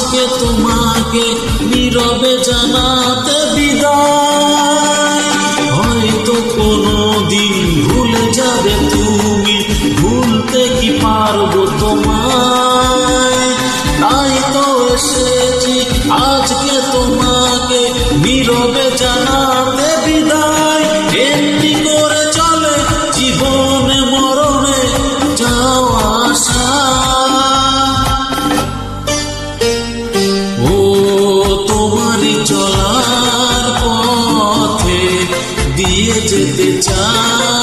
আজকে তোমাকে নীরবে জানাতে বিদায়। হয়তো কোনোদিন ভুলে যাবে তুমি, ভুলতে কি পারবো তোমায়। তাই তো এসেছি আজকে তোমাকে নীরবে জানাতে বিদায়। এমনি করে চলে জীবনে মরণে যাওয়া আসা। ও তোমারই চলার পথে দিয়ে যেতে চাই।